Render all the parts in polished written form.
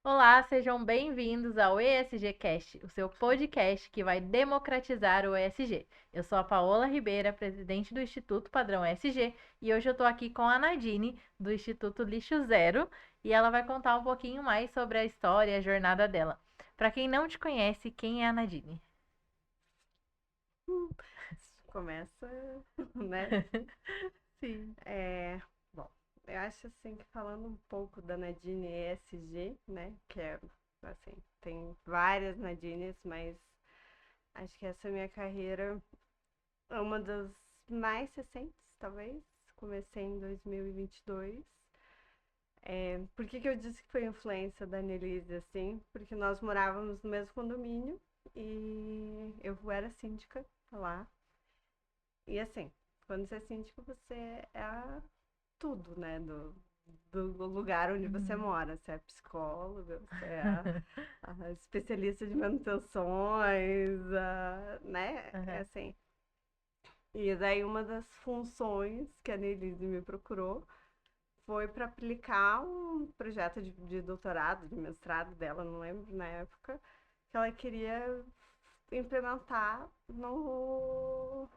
Olá, sejam bem-vindos ao ESG Cast, o seu podcast que vai democratizar o ESG. Eu sou a Paola Ribeira, presidente do Instituto Padrão ESG, e hoje eu estou aqui com a Nadine, do Instituto Lixo Zero, e ela vai contar um pouquinho mais sobre a história e a jornada dela. Para quem não te conhece, quem é a Nadine? Começa, né? Sim. Bom, eu acho assim que falando um pouco da Nadine ESG, né? Que é assim, tem várias Nadines, mas acho que essa minha carreira é uma das mais recentes, talvez. Comecei em 2022. Por que que eu disse que foi influência da Annelise, assim? Porque nós morávamos no mesmo condomínio e eu era síndica lá. E assim, quando você é síndico, você é tudo, né? Do lugar onde você Uhum. mora. Você é psicóloga, você é a especialista de manutenções, né? É Uhum. assim. E daí uma das funções que a Nelise me procurou foi para aplicar um projeto de doutorado, de mestrado dela, não lembro na época, que ela queria implementar no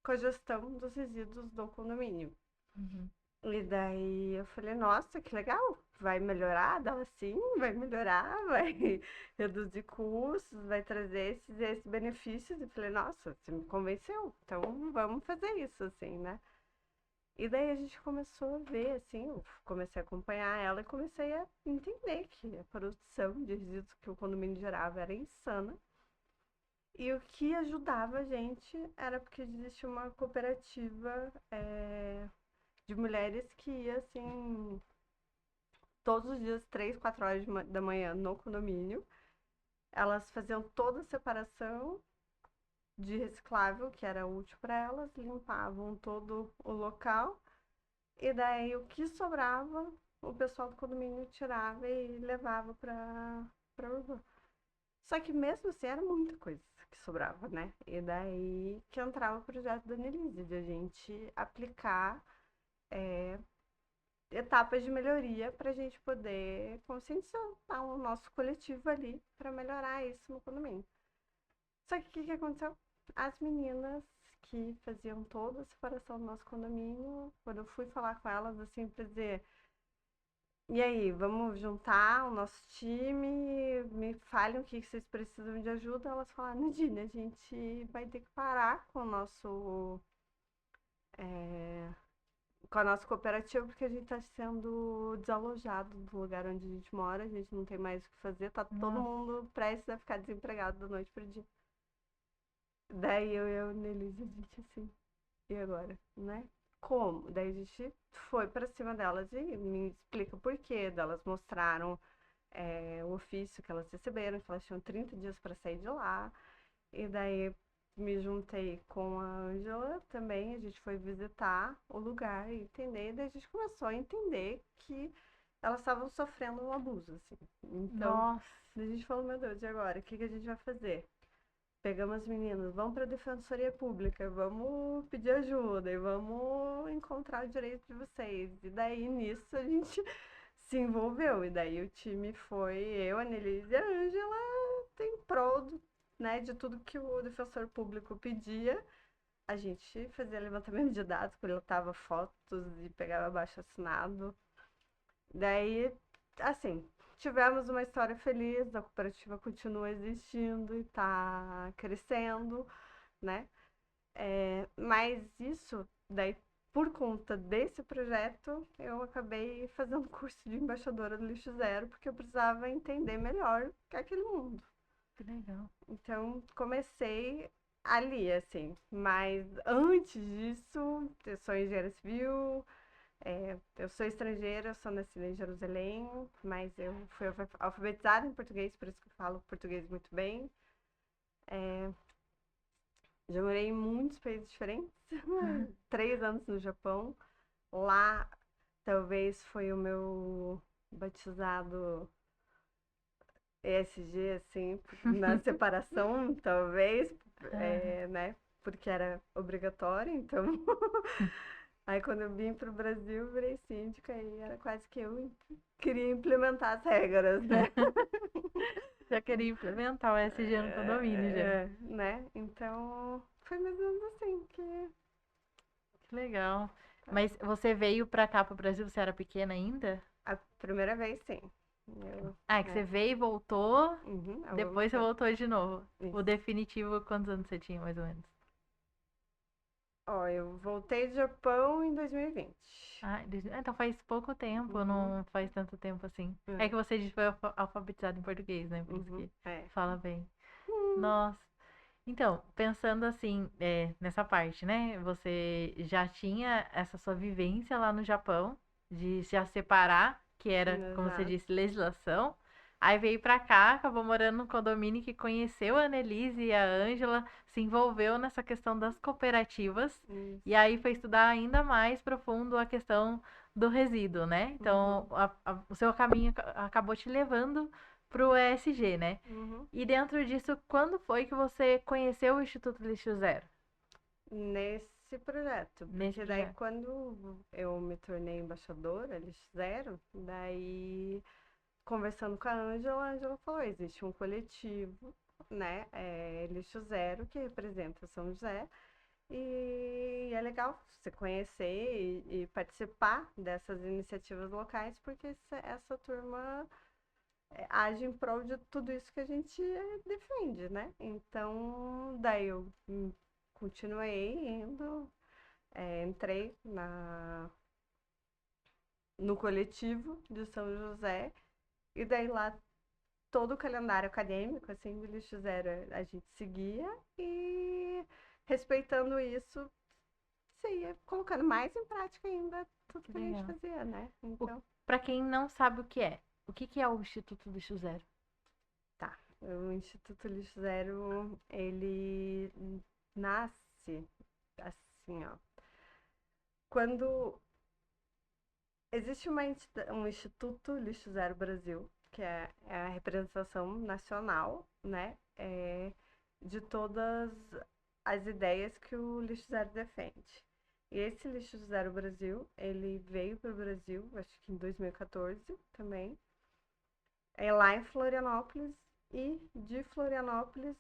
com a gestão dos resíduos do condomínio. Uhum. E daí eu falei, nossa, que legal, vai melhorar? Dela sim, vai melhorar, vai reduzir custos, vai trazer esses benefícios. E falei, nossa, você me convenceu, então vamos fazer isso, assim, né? E daí a gente começou a ver, assim, eu comecei a acompanhar ela e comecei a entender que a produção de resíduos que o condomínio gerava era insana. E o que ajudava a gente era porque existe uma cooperativa de mulheres que ia, assim, todos os dias, 3, 4 horas da manhã no condomínio. Elas faziam toda a separação de reciclável, que era útil para elas, limpavam todo o local e daí o que sobrava, o pessoal do condomínio tirava e levava para Urbana. Só que mesmo assim era muita coisa que sobrava, né? E daí que entrava o projeto da Annelise, de a gente aplicar é, etapas de melhoria para a gente poder conscientizar o nosso coletivo ali para melhorar isso no condomínio. Só que o que aconteceu? As meninas que faziam toda a separação do nosso condomínio, quando eu fui falar com elas, assim, para dizer: e aí, vamos juntar o nosso time, me falem o que vocês precisam de ajuda. Elas falaram: Nadine, a gente vai ter que parar com o nosso. É, com a nossa cooperativa, porque a gente está sendo desalojado do lugar onde a gente mora, a gente não tem mais o que fazer, tá todo Nossa, mundo prestes a ficar desempregado da noite pro dia. Daí eu e a Nelise, a gente assim, e agora, né? Como? Daí a gente foi pra cima delas e me explica por quê. Elas mostraram o ofício que elas receberam, que elas tinham 30 dias para sair de lá. E daí me juntei com a Ângela também, a gente foi visitar o lugar e entender, daí a gente começou a entender que elas estavam sofrendo um abuso, assim. Então, nossa. daí a gente falou, meu Deus, e agora? O que que a gente vai fazer? Pegamos as meninas, vamos para a Defensoria Pública, vamos pedir ajuda e vamos encontrar o direito de vocês. E daí nisso a gente se envolveu. E daí o time foi eu, a Nelise e a Ângela em prol né, de tudo que o defensor público pedia. A gente fazia levantamento de dados, coletava fotos e pegava abaixo assinado. Daí, assim, tivemos uma história feliz, a cooperativa continua existindo e tá crescendo, né? Mas isso, daí, por conta desse projeto, eu acabei fazendo curso de embaixadora do Lixo Zero, porque eu precisava entender melhor aquele mundo. Que legal. Então, comecei ali, assim. Mas antes disso, eu sou engenheira civil, eu sou estrangeira, eu sou nascida em Jerusalém, mas eu fui alfabetizada em português, por isso que eu falo português muito bem. Já morei em muitos países diferentes, 3 anos no Japão. Lá, talvez foi o meu batizado ESG, assim, na separação, talvez, Aham. né? Porque era obrigatório, então Aí quando eu vim pro Brasil, virei síndica e era quase que eu queria implementar as regras, né? Já queria implementar o ESG no condomínio já. Né? Então, foi mais ou menos assim que... Que legal. tá. Mas você veio pra cá, pro Brasil, você era pequena ainda? A primeira vez, sim. Eu, Ah, que você né? veio e voltou, Uhum, eu depois você voltei. voltou de novo. O Isso. definitivo, quantos anos você tinha, mais ou menos? Ó, eu voltei do Japão em 2020. Ah, então faz pouco tempo, Uhum. não faz tanto tempo assim. É É. que você foi alfabetizado em português, né? Por isso Uhum. que É. fala bem. Hum. Nossa. Então, pensando assim, nessa parte, né? Você já tinha essa sua vivência lá no Japão, de se separar, que era, como você Exato. disse, legislação. Aí veio pra cá, acabou morando num condomínio que conheceu a Annelise e a Ângela, se envolveu nessa questão das cooperativas, e Isso. aí foi estudar ainda mais profundo a questão do resíduo, né? Então, Uhum. o seu caminho acabou te levando pro ESG, né? Uhum. E dentro disso, quando foi que você conheceu o Instituto Lixo Zero? Nesse projeto, Nesse porque daí projeto? quando eu me tornei embaixadora, eles fizeram, daí conversando com a Ângela falou, existe um coletivo, né, Lixo Zero, que representa São José, e é legal você conhecer e participar dessas iniciativas locais, porque essa turma age em prol de tudo isso que a gente defende, né? Então, daí eu continuei indo, entrei no coletivo de São José, e daí lá todo o calendário acadêmico, assim, do Lixo Zero, a gente seguia e respeitando isso, você ia colocando mais em prática ainda tudo Que que a gente legal. fazia, né? O, Então, Para quem não sabe o que que é o Instituto Lixo Zero? tá. O Instituto Lixo Zero, ele nasce assim, ó. Quando existe um Instituto Lixo Zero Brasil, que é a representação nacional, né? De todas as ideias que o Lixo Zero defende. E esse Lixo Zero Brasil, ele veio para o Brasil, acho que em 2014 também, é lá em Florianópolis, e de Florianópolis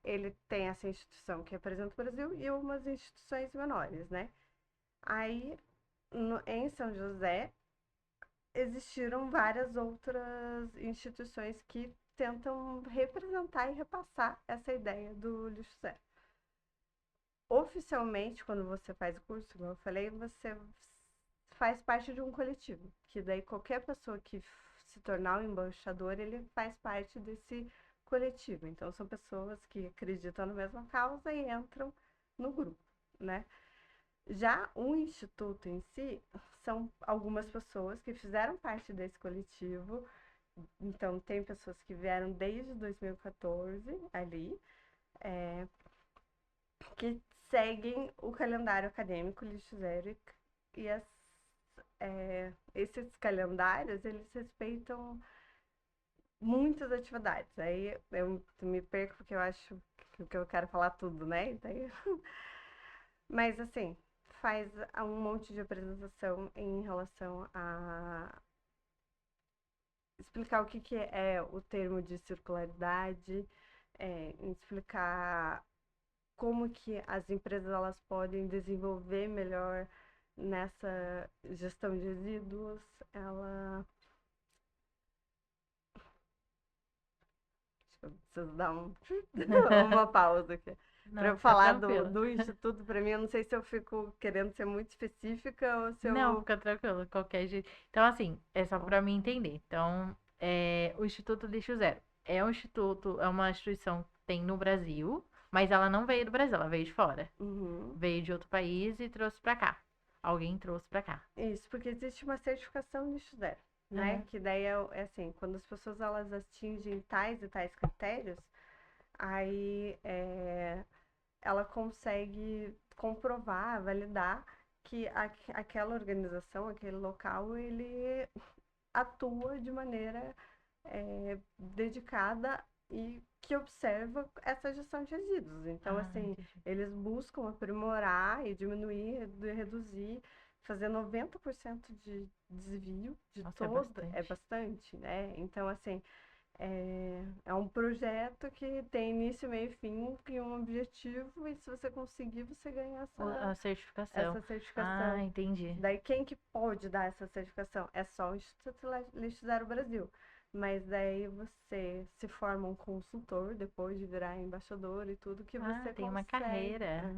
ele tem essa instituição que representa o Brasil e umas instituições menores, né? Aí, em São José, existiram várias outras instituições que tentam representar e repassar essa ideia do lixo zero. Oficialmente, quando você faz o curso, como eu falei, você faz parte de um coletivo, que daí qualquer pessoa que se tornar um embaixador, ele faz parte desse coletivo. Então, são pessoas que acreditam na mesma causa e entram no grupo, né? Já o instituto em si são algumas pessoas que fizeram parte desse coletivo. Então, tem pessoas que vieram desde 2014 ali, é, que seguem o calendário acadêmico Lixo Zero e esses calendários, eles respeitam muitas atividades. Aí eu me perco porque eu acho que eu quero falar tudo, né? Daí... Mas assim, faz um monte de apresentação em relação a explicar o que é o termo de circularidade, explicar como que as empresas elas podem desenvolver melhor nessa gestão de resíduos. Ela eu preciso dar uma pausa aqui. Para Não, eu fica falar tranquilo. do instituto, para mim, eu não sei se eu fico querendo ser muito específica ou se Não, eu. fica tranquilo, qualquer jeito. Então, assim, é só para mim entender. Então, o Instituto Lixo Zero é um instituto, é uma instituição que tem no Brasil, mas ela não veio do Brasil, ela veio de fora. Uhum. Veio de outro país e trouxe pra cá. Alguém trouxe pra cá. Isso, porque existe uma certificação lixo zero, né? Aham. Que daí é assim, quando as pessoas elas atingem tais e tais critérios, aí ela consegue comprovar, validar que aquela organização, aquele local, ele atua de maneira dedicada e que observa essa gestão de resíduos. Então, Ah, assim, entendi. eles buscam aprimorar e diminuir, reduzir, fazer 90% de desvio de Nossa, é toda, é bastante. bastante, né? Então, assim, é um projeto que tem início, meio e fim, e um objetivo, e se você conseguir, você ganha A certificação. essa Ah, certificação. entendi. Daí, quem que pode dar essa certificação? É só o Instituto Lixo Zero Brasil. Mas daí você se forma um consultor, depois de virar embaixador e tudo, que Ah, você tem uma consegue, carreira.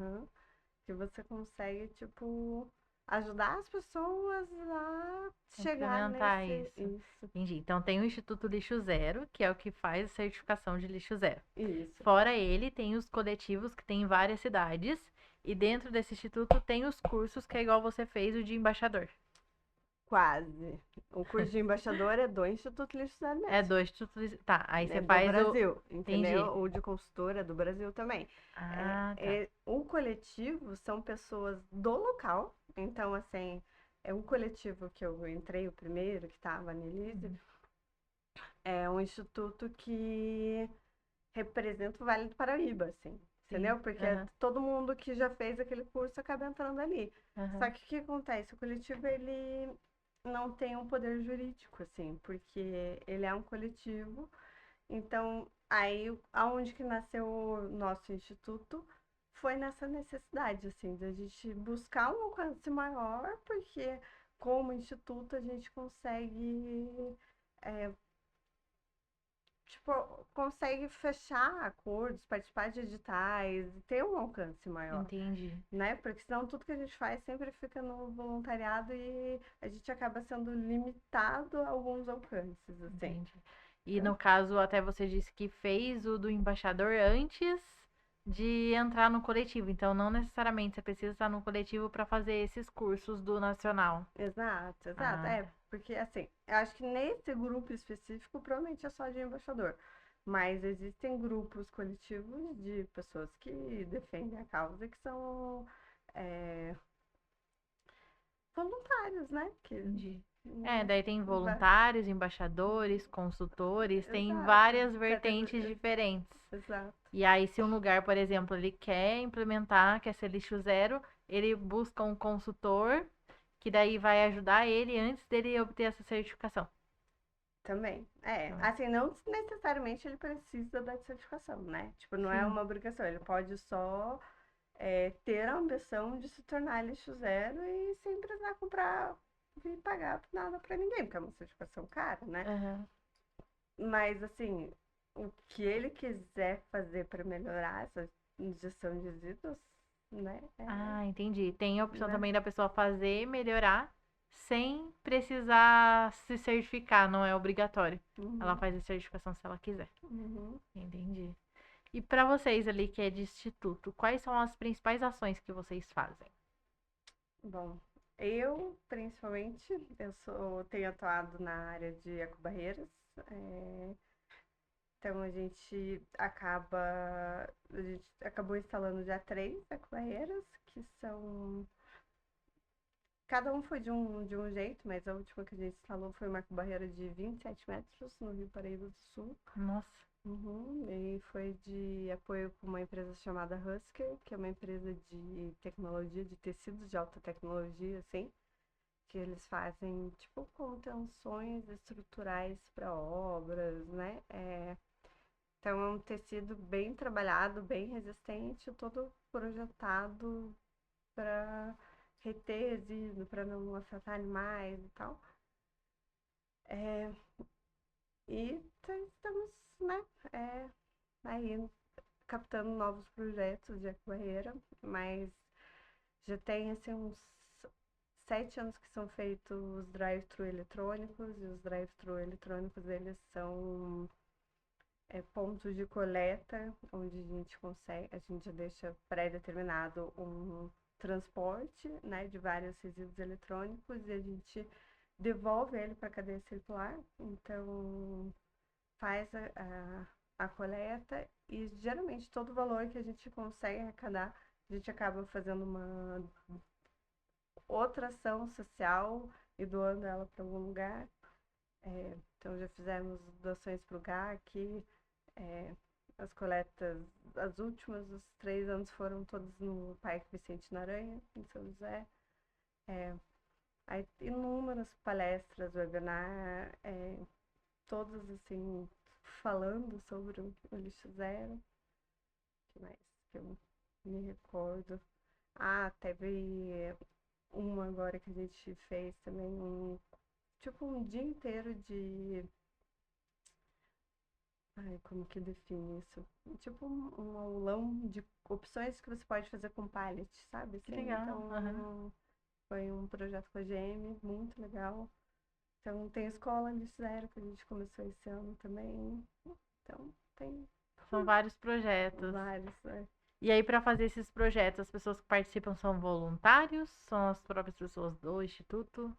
que você consegue, tipo, ajudar as pessoas a chegar Implementar nesse, isso. Entendi. Então tem o Instituto Lixo Zero, que é o que faz a certificação de lixo zero. isso. Fora ele, tem os coletivos que tem em várias cidades. E dentro desse instituto tem os cursos que é igual você fez, o de embaixador. Quase. O curso de embaixador é do Instituto Lixo Zero É mesmo. do Instituto. Tá, aí É você do faz o. Brasil, entendeu? Entendi. O de consultor é do Brasil também. Ah, tá. O coletivo são pessoas do local. Então, assim, é um coletivo que eu entrei o primeiro, que estava na Elise. Uhum. É um instituto que representa o Vale do Paraíba, assim. Sim. Entendeu? Porque Aham. todo mundo que já fez aquele curso acaba entrando ali. Só Aham. que o que acontece? O coletivo, ele não tem um poder jurídico, assim, porque ele é um coletivo. Então, aí, aonde que nasceu o nosso instituto foi nessa necessidade, assim, de a gente buscar um alcance maior, porque como instituto a gente consegue, é, tipo, consegue fechar acordos, participar de editais, ter um alcance maior, Entendi. né? Porque senão tudo que a gente faz sempre fica no voluntariado e a gente acaba sendo limitado a alguns alcances, assim. Entendi. E no caso, até você disse que fez o do embaixador antes de entrar no coletivo. Então, não necessariamente você precisa estar no coletivo para fazer esses cursos do nacional. Exato, exato. Ah, É, tá. porque assim, eu acho que nesse grupo específico provavelmente é só de embaixador. Mas existem grupos coletivos de pessoas que defendem a causa que são é, voluntários, né? Entendi. É, Né? daí tem va- voluntários, embaixadores, consultores, tem Exato. várias vertentes diferentes. Exato. E aí, se um lugar, por exemplo, ele quer implementar, quer ser lixo zero, ele busca um consultor que daí vai ajudar ele antes dele obter essa certificação. Também. É, Também. assim, não necessariamente ele precisa da certificação, né? Tipo, não é Sim. uma obrigação. Ele pode só ter a ambição de se tornar lixo zero e sem precisar comprar e pagar nada pra ninguém, porque é uma certificação cara, né? Aham. Mas, assim, o que ele quiser fazer pra melhorar essa gestão de resíduos, né? Ah, entendi. Tem a opção Né? também da pessoa fazer, melhorar, sem precisar se certificar, não é obrigatório. Ela Uhum, faz a certificação se ela quiser. uhum. Entendi. E para vocês ali que é de instituto, quais são as principais ações que vocês fazem? Bom, eu, principalmente, tenho atuado na área de ecobarreiras. é, Então a gente acabou instalando já 3 ecobarreiras, que são, cada um foi de um jeito, mas a última que a gente instalou foi uma ecobarreira de 27 metros no Rio Paraíba do Sul. Nossa. Uhum, e foi de apoio com uma empresa chamada Husker, que é uma empresa de tecnologia, de tecidos de alta tecnologia, assim, que eles fazem, tipo, contenções estruturais para obras, né? Então é um tecido bem trabalhado, bem resistente, todo projetado para reter resíduo, para não afetar animais e tal. É, e estamos, né, aí captando novos projetos de ecobarreira, mas já tem assim uns 7 anos que são feitos os drive-thru eletrônicos, e os drive-thru eletrônicos eles são pontos de coleta, onde a gente já deixa pré-determinado um transporte, né, de vários resíduos eletrônicos e a gente devolve ele para a cadeia circular. Então, faz a coleta e geralmente todo o valor que a gente consegue arrecadar, a gente acaba fazendo uma outra ação social e doando ela para algum lugar. Então, já fizemos doações para o GAC, As coletas, as últimas, os 3 anos foram todos no Parque Vicente Noronha, em São José. Aí inúmeras palestras, webinar, todas assim, falando sobre o lixo zero. O que mais que eu me recordo? Teve uma agora que a gente fez também, um dia inteiro de... Ai, como que define isso? Tipo um aulão de opções que você pode fazer com pallet, sabe? Que Assim, legal. então, foi um projeto com a GM, muito legal. Então, tem escola de zero que a gente começou esse ano também. Então, tem São vários projetos. vários, né? E aí, para fazer esses projetos, as pessoas que participam são voluntários? São as próprias pessoas do Instituto?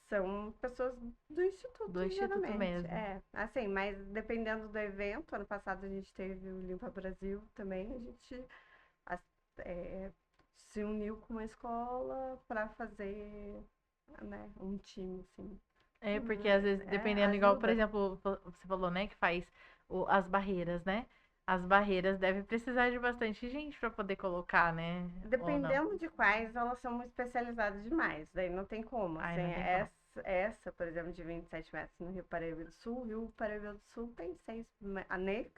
São pessoas do Instituto, Do Instituto geralmente. mesmo. Assim, mas dependendo do evento, ano passado a gente teve o Limpa Brasil também, a gente é, se uniu com uma escola para fazer, né, um time, assim. É, porque às vezes, dependendo, igual, por Ajuda. exemplo, você falou, né, que faz as barreiras, né? As barreiras devem precisar de bastante gente para poder colocar, né? Ou não? Dependendo de quais, elas são especializadas demais, daí não tem como, Ai, assim, não tem como. essa, por exemplo, de 27 metros no Rio Paraíba do Sul, Rio Paraíba do Sul tem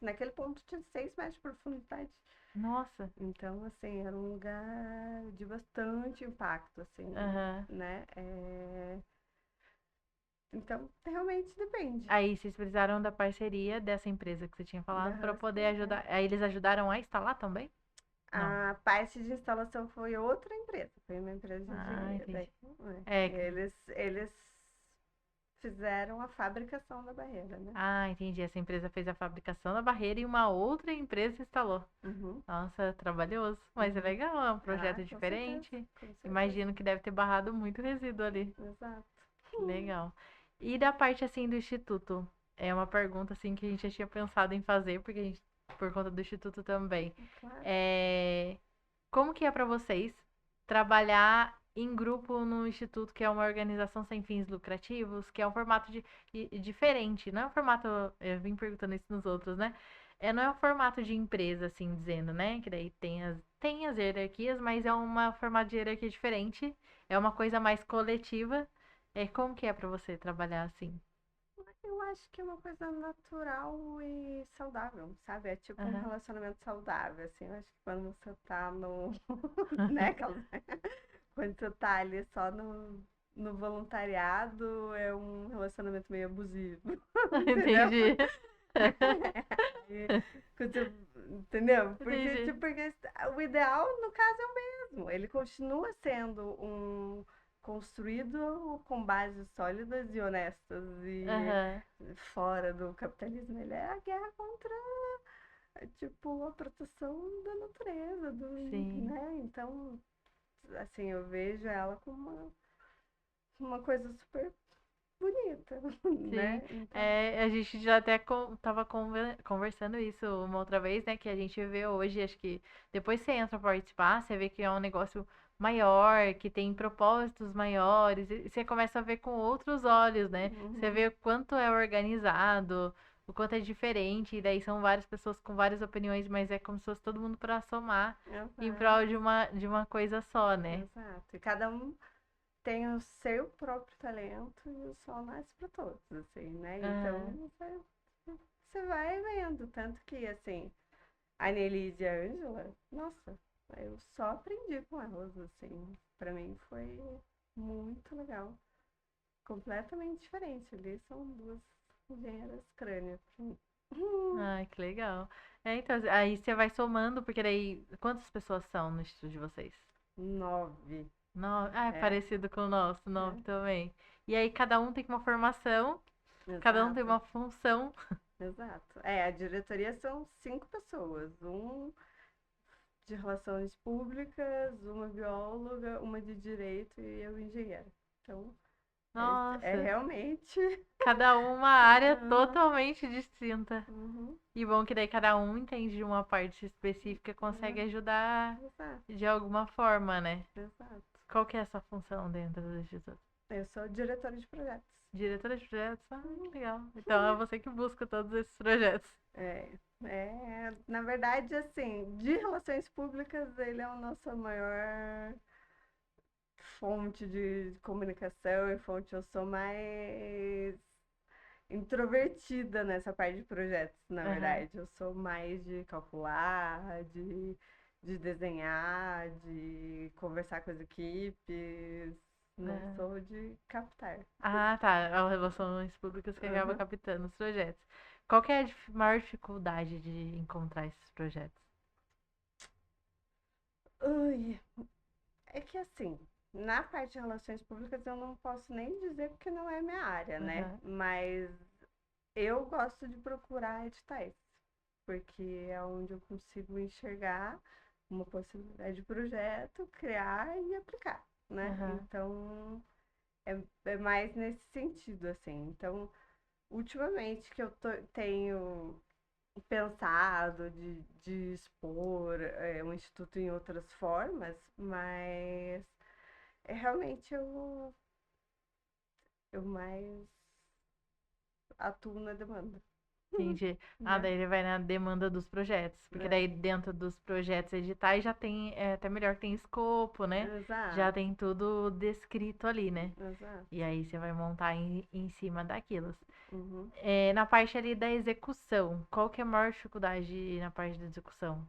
naquele ponto tinha 6 metros de profundidade. Nossa. Então, assim, era um lugar de bastante impacto, assim, Aham. né? Então, realmente depende Aí vocês precisaram da parceria dessa empresa que você tinha da falado para poder Husky. ajudar. Aí eles ajudaram a instalar também? Não. A parte de instalação foi outra empresa, foi uma empresa de Ah, engenharia. entendi. E É, eles fizeram a fabricação da barreira, né? entendi. Essa empresa fez a fabricação da barreira e uma outra empresa instalou. Uhum, Nossa, trabalhoso. Mas é uhum. legal, é um projeto Com certeza, diferente. com certeza. Imagino que deve ter barrado muito resíduo ali. Exato. Que legal. E da parte assim do instituto? É uma pergunta assim que a gente já tinha pensado em fazer, porque a gente, por conta do instituto também. Claro. É, como que é para vocês trabalhar em grupo no instituto, que é uma organização sem fins lucrativos, que é um formato diferente, não é um formato, eu vim perguntando isso nos outros, né? Não é um formato de empresa, assim dizendo, né? Que daí tem as hierarquias, mas é um formato de hierarquia diferente, é uma coisa mais coletiva. Como que é para você trabalhar assim? Eu acho que é uma coisa natural e saudável, sabe? É tipo um Aham. relacionamento saudável, assim. Eu acho que quando você tá no, né, quando você tá ali só no voluntariado, é um relacionamento meio abusivo, entendeu? Entendi. E quando você- entendeu? Entendi. Porque o ideal, no caso, é o mesmo. Ele continua sendo um construído com bases sólidas e honestas e Aham. fora do capitalismo. Ele é a guerra contra, tipo, a proteção da natureza, Sim. né? Então, assim, eu vejo ela como uma coisa super bonita, Sim, né? Então, a gente já até tava conversando isso uma outra vez, né? Que a gente vê hoje, acho que depois você entra pra participar, você vê que é um negócio maior, que tem propósitos maiores, e você começa a ver com outros olhos, né? Você uhum, vê o quanto é organizado, o quanto é diferente, e daí são várias pessoas com várias opiniões, mas é como se fosse todo mundo pra somar em exato, prol de uma coisa só, né? exato. E cada um tem o seu próprio talento e o sol nasce para todos, assim, né? Então Aham. você vai vendo. Tanto que, assim, a Nelise e a Ângela, nossa, eu só aprendi com elas, assim. Pra mim foi muito legal. Completamente diferente. Ali são duas engenheiras crânios pra mim. Ai, que legal. Então, aí você vai somando, porque daí, quantas pessoas são no estúdio de vocês? 9. Nove. É É, parecido com o nosso, nove é, também. E aí cada um tem uma formação, cada um tem exato, uma função. exato. A diretoria são 5 pessoas. Um de relações públicas, uma bióloga, uma de direito e eu engenheira. Então, é Nossa, realmente. cada uma área Aham, totalmente distinta. uhum, E bom que daí cada um entende de uma parte específica, consegue ajudar exato, de alguma forma, né? exato. Qual que é a sua função dentro do instituto? Eu sou diretora de projetos. Diretora de projetos? Ah, que legal. Então é você que busca todos esses projetos. Na verdade, assim, de relações públicas, ele é a nossa maior fonte de comunicação e fonte. Eu sou mais introvertida nessa parte de projetos, na Aham. verdade. Eu sou mais de calcular, de desenhar, de conversar com as equipes. Não Aham. sou de captar. Ah, tá. É o Relações Públicas que acaba Uhum. captando os projetos. Qual que é a maior dificuldade de encontrar esses projetos? Ui, é que assim, na parte de relações públicas eu não posso nem dizer porque não é minha área, né? Aham. Mas eu gosto de procurar editais, porque é onde eu consigo enxergar uma possibilidade de projeto, criar e aplicar, né? Aham. Então, é mais nesse sentido, assim. Então, ultimamente que tenho pensado de expor um instituto em outras formas, mas realmente eu mais atuo na demanda, Entendi. Ah, né? daí ele vai na demanda dos projetos. Porque É, daí dentro dos projetos editais já tem, é até melhor que tem escopo, né? Já exato, tem tudo descrito ali, né? exato. E aí você vai montar em cima daquilo. Uhum. É, na parte ali da execução, qual que é a maior dificuldade na parte da execução?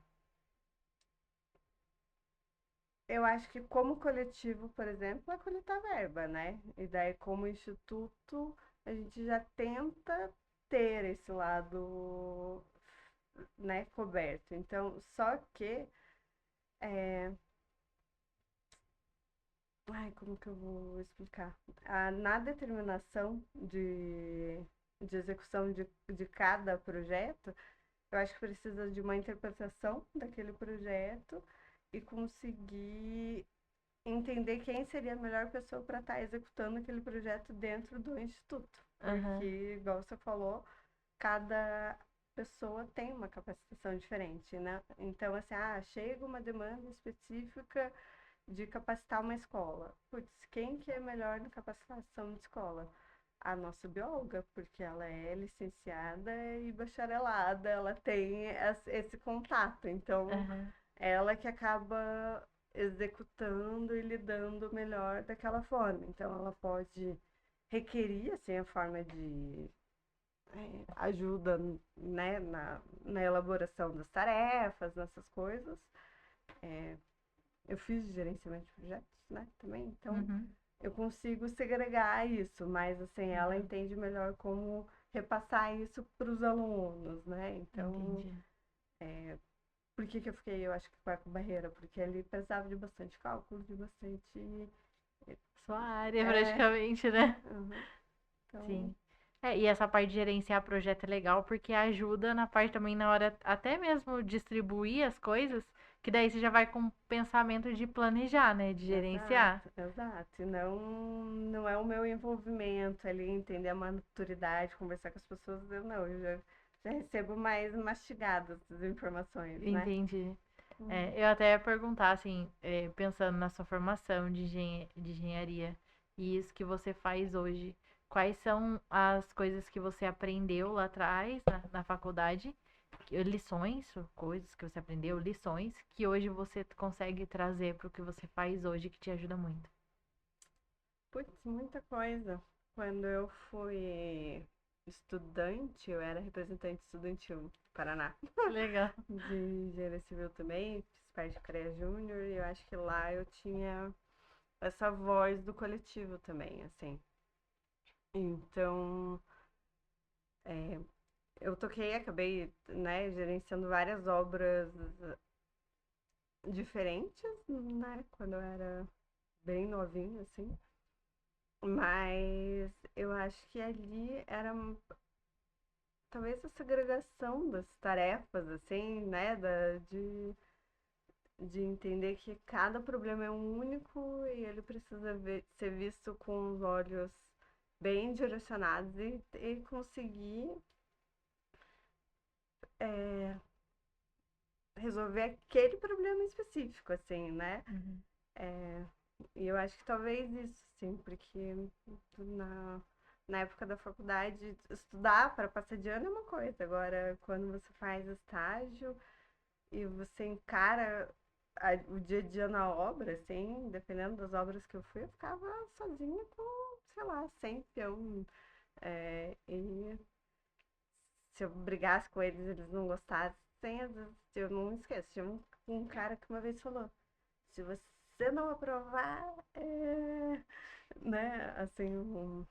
Eu acho que como coletivo, por exemplo, é coletar verba, né? E daí como instituto, a gente já tenta ter esse lado, né, coberto. Então, só que, é... ai, como que eu vou explicar? Na determinação de execução de cada projeto, eu acho que precisa de uma interpretação daquele projeto e conseguir entender quem seria a melhor pessoa para estar executando aquele projeto dentro do instituto. Aham. Porque, igual você falou, cada pessoa tem uma capacitação diferente, né? Então, assim, chega uma demanda específica de capacitar uma escola. Putz, quem que é melhor na capacitação de escola? A nossa bióloga, porque ela é licenciada e bacharelada, ela tem esse contato. Então, Aham. ela que acaba executando e lidando melhor daquela forma. Então, ela pode requerir assim a forma de ajuda, né, na elaboração das tarefas, nessas coisas. É, eu fiz gerenciamento de projetos, né, também, então Uhum. eu consigo segregar isso, mas assim, ela Aham. entende melhor como repassar isso para os alunos, né? Então, Entendi. por que que eu fiquei, eu acho que com a barreira? Porque ele precisava de bastante cálculo, de bastante. Sua área, É, praticamente, né? uhum, Sim. então, É, e essa parte de gerenciar projeto é legal porque ajuda na parte também na hora até mesmo distribuir as coisas, que daí você já vai com o pensamento de planejar, né? De gerenciar. exato, exato. E não é o meu envolvimento ali, entender a maturidade, conversar com as pessoas, eu não, já recebo mais mastigadas as informações, né? Entendi. Uhum. É, eu até ia perguntar, assim, pensando na sua formação de engenharia e isso que você faz hoje, quais são as coisas que você aprendeu lá atrás, na faculdade, lições, ou coisas que você aprendeu, lições, que hoje você consegue trazer para o que você faz hoje, que te ajuda muito. Putz, muita coisa. Quando eu fui estudante, eu era representante estudantil do Paraná, Legal. de engenharia civil também, fiz parte do CREA Júnior, e eu acho que lá eu tinha essa voz do coletivo também, assim. Então, é, eu toquei, acabei, né, gerenciando várias obras diferentes, né, quando eu era bem novinha, assim. Mas eu acho que ali era talvez a segregação das tarefas, assim, né, de entender que cada problema é um único e ele precisa ser visto com os olhos bem direcionados e conseguir é, resolver aquele problema específico, assim, né? Uhum. E eu acho que talvez isso, sim, porque na, na época da faculdade, estudar para passar de ano é uma coisa. Agora, quando você faz estágio e você encara o dia a dia na obra, assim, dependendo das obras que eu fui, eu ficava sozinha com, sei lá, 100 peão. E se eu brigasse com eles, eles não gostassem, às vezes eu não esqueço. Tinha um cara que uma vez falou: se você não aprovar, né, assim,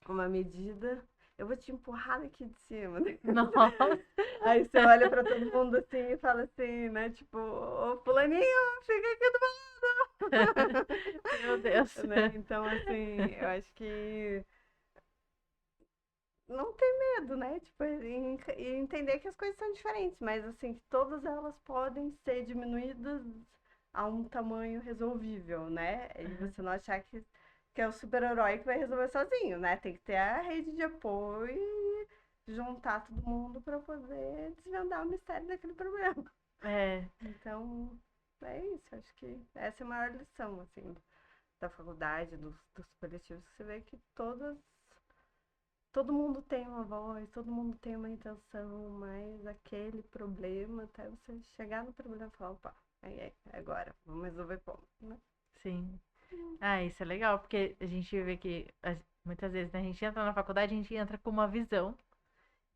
uma medida, eu vou te empurrar daqui de cima. Nossa, Aí você olha pra todo mundo assim e fala assim, né, tipo, ô fulaninho, fica aqui do meu Deus. meu lado, né? Então, assim, eu acho que não ter medo, né? Tipo, e entender que as coisas são diferentes, mas assim, que todas elas podem ser diminuídas a um tamanho resolvível, né? E você não achar que é o super-herói que vai resolver sozinho, né? Tem que ter a rede de apoio e juntar todo mundo para poder desvendar o mistério daquele problema. É, Então, é isso. Acho que essa é a maior lição, assim, da faculdade, dos coletivos, que você vê que todo mundo tem uma voz, todo mundo tem uma intenção, mas aquele problema, até você chegar no problema e falar, opa, agora, vamos resolver como, né? sim. Ah, isso é legal, porque a gente vê que muitas vezes, né, a gente entra na faculdade, a gente entra com uma visão.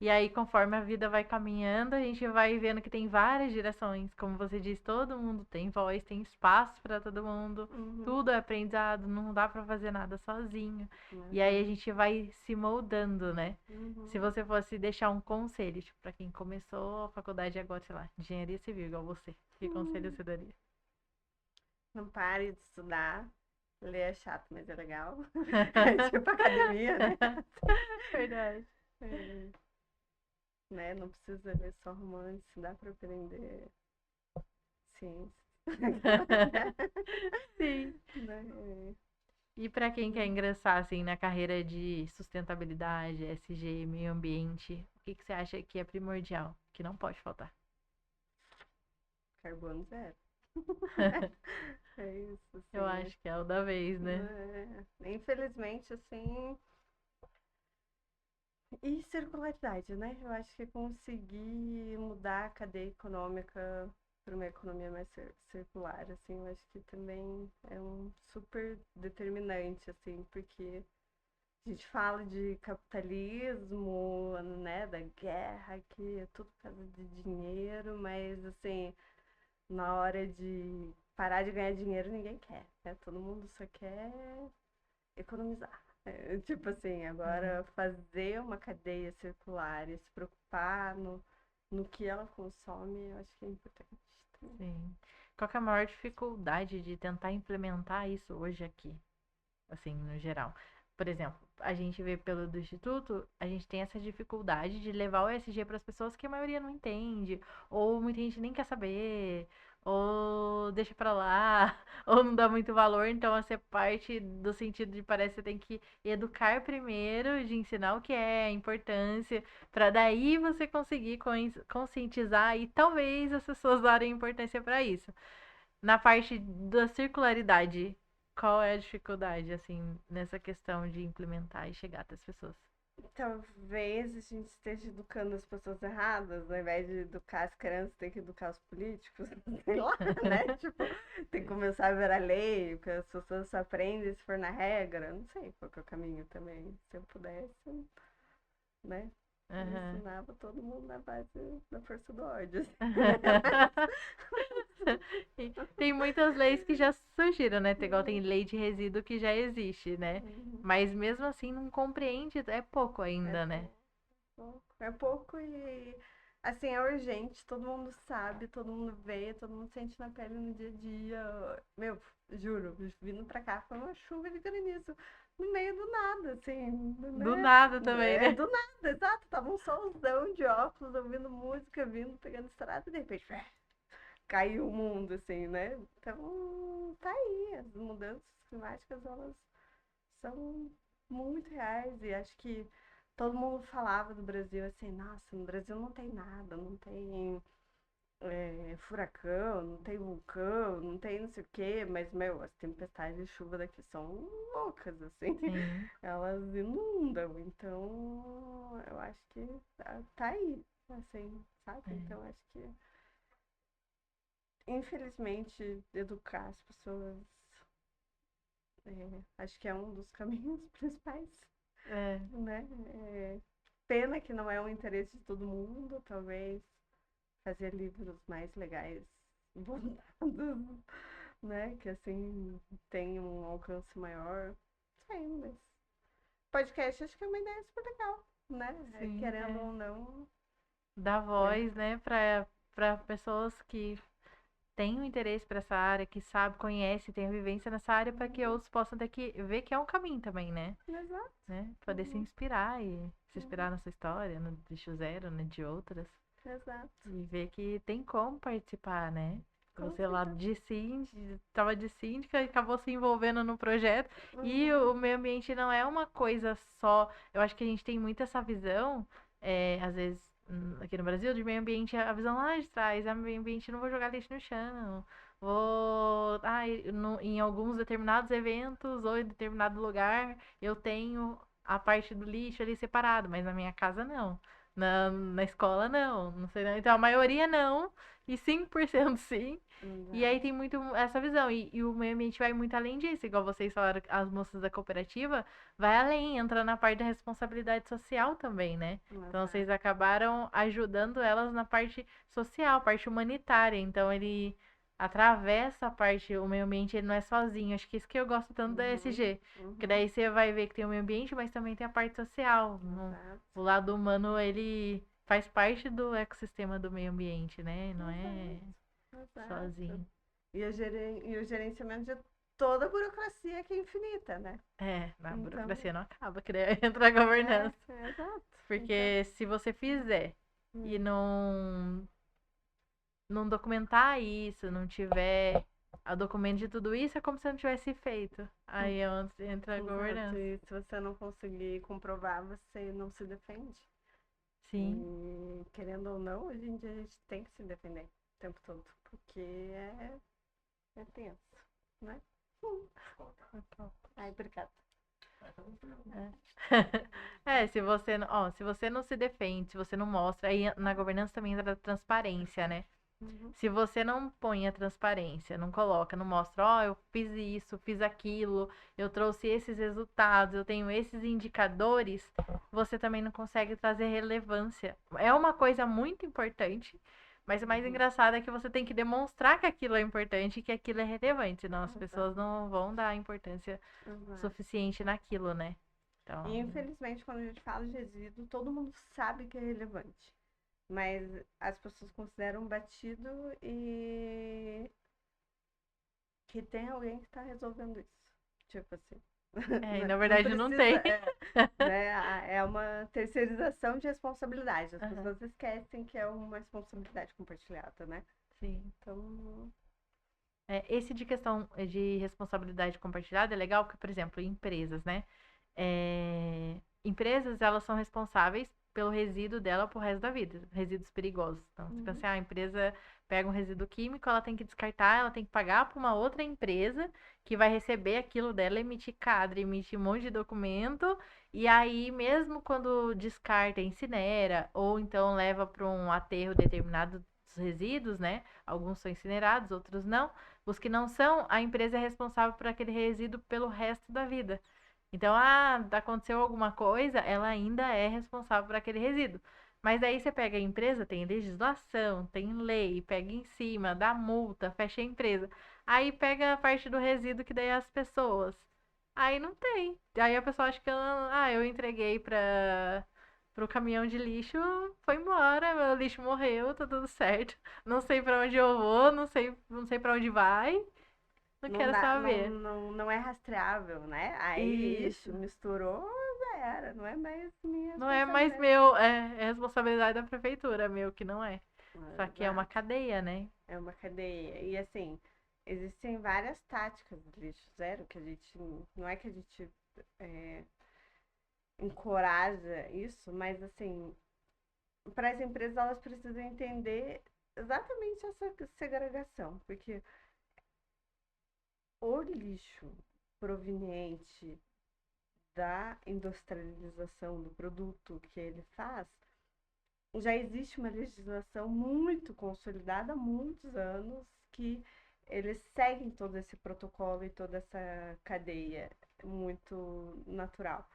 E aí, conforme a vida vai caminhando, a gente vai vendo que tem várias direções. Como você disse, todo mundo tem voz, tem espaço para todo mundo. Uhum, Tudo é aprendizado, não dá para fazer nada sozinho. E aí a exato. gente vai se moldando, né? Se Uhum. você fosse deixar um conselho, tipo, para quem começou a faculdade agora, sei lá, engenharia civil, igual você, que conselho Hum. você daria? Não pare de estudar. Ler é chato, mas é legal. É tipo academia, né? Verdade. É, né? Não precisa ler só romance, dá pra aprender ciência. Sim. Né? E para quem quer ingressar assim na carreira de sustentabilidade, SG, meio ambiente, o que que você acha que é primordial, que não pode faltar? Carbono zero. É isso, Eu assim. acho que é o da vez, né? Infelizmente, assim. E circularidade, né? Eu acho que conseguir mudar a cadeia econômica para uma economia mais circular, assim, eu acho que também é um super determinante, assim, porque a gente fala de capitalismo, né, da guerra, que é tudo por causa de dinheiro, mas, assim, na hora de parar de ganhar dinheiro, ninguém quer, né? Todo mundo só quer economizar. Tipo assim, Uhum. agora fazer uma cadeia circular e se preocupar no que ela consome, eu acho que é importante também. Sim. Qual que é a maior dificuldade de tentar implementar isso hoje aqui? Assim, no geral. Por exemplo, a gente vê pelo do Instituto, a gente tem essa dificuldade de levar o ESG para as pessoas que a maioria não entende, ou muita gente nem quer saber, ou deixa pra lá, ou não dá muito valor. Então, essa é parte do sentido de parece que você tem que educar primeiro, de ensinar o que é, a importância, para daí você conseguir conscientizar e talvez as pessoas darem importância para isso. Na parte da circularidade, qual é a dificuldade, assim, nessa questão de implementar e chegar até as pessoas? Talvez a gente esteja educando as pessoas erradas, ao invés de educar as crianças, tem que educar os políticos, sei lá, né? Tipo, tem que começar a virar lei, porque as pessoas só aprendem se for na regra. Não sei qual que é o caminho também. Se eu pudesse, né? Aham. Ensinava todo mundo na base da força do ódio. Assim. E tem muitas leis que já surgiram, né? Igual tem lei de resíduo que já existe, né? Uhum. Mas mesmo assim não compreende, é pouco É ainda, né? pouco. É pouco e assim, é urgente, todo mundo sabe, todo mundo vê, todo mundo sente na pele no dia a dia. Meu, juro, vindo pra cá foi uma chuva de granizo no meio do nada, assim, Do né? nada também, É né? do nada, exato. Tava um solzão de óculos, ouvindo música, vindo, pegando estrada, e de repente, caiu o mundo, assim, né? Então, tá aí, as mudanças climáticas, elas são muito reais e acho que todo mundo falava do Brasil assim, nossa, no Brasil não tem nada, não tem. furacão, não tem vulcão, não tem não sei o quê, mas, meu, as tempestades de chuva daqui são loucas, assim. Sim. Elas inundam, então eu acho que tá aí, assim, sabe? É. Então acho que, infelizmente, educar as pessoas, acho que é um dos caminhos principais, É. né? Pena que não é um interesse de todo mundo, talvez fazer livros mais legais, voltados, né? Que assim tem um alcance maior. Sim, mas podcast acho que é uma ideia super legal, né? Sim, Querendo é. ou não, Dar é. voz, né, para pessoas que têm um interesse para essa área, que sabe, conhece, tem a vivência nessa área, para que Uhum, outros possam ter que ver que é um caminho também, né? exato. Né? Poder se Uhum, inspirar e se uhum, inspirar na sua história, no Lixo Zero, né, de outras. exato. E ver que tem como participar, né? Com Você lá certeza. de síndica, estava de síndica e acabou se envolvendo no projeto. E Uhum, o meio ambiente não é uma coisa só. Eu acho que a gente tem muito essa visão, às vezes, aqui no Brasil, de meio ambiente, a visão lá de trás, meio ambiente, não vou jogar lixo no chão. Vou. Em alguns determinados eventos ou em determinado lugar, eu tenho a parte do lixo ali separado, mas na minha casa não. Na escola, não. Não sei, não. Então, a maioria não. E 5% sim. E aí exato. tem muito essa visão. E o meio ambiente vai muito além disso. Igual vocês falaram, as moças da cooperativa, vai além, entra na parte da responsabilidade social também, né? Então, vocês Exato. acabaram ajudando elas na parte social, parte humanitária. Então, ele atravessa a parte, o meio ambiente, ele não é sozinho. Acho que isso que eu gosto tanto da Uhum, ESG. Porque uhum, daí você vai ver que tem o meio ambiente, mas também tem a parte social. exato. O lado humano, ele faz parte do ecossistema do meio ambiente, né? Não Exato. é Exato. sozinho. E o gerenciamento de toda a burocracia que é infinita, né? É, a Então, burocracia não acaba, que daí entra a governança. exato. Então, Porque se você fizer e hum, não documentar isso, não tiver a documento de tudo isso, é como se não tivesse feito. Aí é onde entra a exato. governança. E se você não conseguir comprovar, você não se defende. Sim. E querendo ou não, hoje em dia a gente tem que se defender o tempo todo, porque é tenso, né? Hum. Ai, obrigada. Se você, se você não se defende, se você não mostra, aí na governança também entra a transparência, né? Uhum, Se você não põe a transparência, não coloca, não mostra, eu fiz isso, fiz aquilo, eu trouxe esses resultados, eu tenho esses indicadores, você também não consegue trazer relevância. É uma coisa muito importante, mas o mais uhum, engraçado é que você tem que demonstrar que aquilo é importante e que aquilo é relevante, senão as exato, pessoas não vão dar importância exato. suficiente naquilo, né? E Então, infelizmente, quando a gente fala de resíduo, todo mundo sabe que é relevante. Mas as pessoas consideram batido e que tem alguém que está resolvendo isso. Tipo assim. e na Não verdade não precisa, tem. né? É uma terceirização de responsabilidade. As Aham, pessoas esquecem que é uma responsabilidade compartilhada, né? sim. Então, Esse de questão de responsabilidade compartilhada é legal porque, por exemplo, empresas, né? Empresas, elas são responsáveis pelo resíduo dela pro resto da vida, resíduos perigosos. Então, se uhum, pensar, a empresa pega um resíduo químico, ela tem que descartar, ela tem que pagar para uma outra empresa que vai receber aquilo dela, emitir cadre, emitir um monte de documento, e aí, mesmo quando descarta, incinera, ou então leva para um aterro determinados resíduos, né? Alguns são incinerados, outros não. Os que não são, a empresa é responsável por aquele resíduo pelo resto da vida. Então, aconteceu alguma coisa, ela ainda é responsável por aquele resíduo. Mas aí você pega a empresa, tem legislação, tem lei, pega em cima, dá multa, fecha a empresa. Aí pega a parte do resíduo que daí é as pessoas. Aí não tem. Aí a pessoa acha que eu entreguei pro caminhão de lixo, foi embora, meu lixo morreu, tá tudo certo. Não sei pra onde eu vou, não sei para onde vai, não não quero dá, saber. não é rastreável, né? Aí, Isso. ixi, misturou, já era. Não é mais minha Não é mais responsabilidade. meu, é responsabilidade da prefeitura, meu que não é. Só que é uma Exato. cadeia, né? É uma cadeia. E assim, existem várias táticas do lixo zero que a gente. Não é que a gente é, encoraja isso, mas assim, para as empresas elas precisam entender. exatamente essa segregação, porque o lixo proveniente da industrialização do produto que ele faz, já existe uma legislação muito consolidada há muitos anos que eles seguem todo esse protocolo e toda essa cadeia muito natural.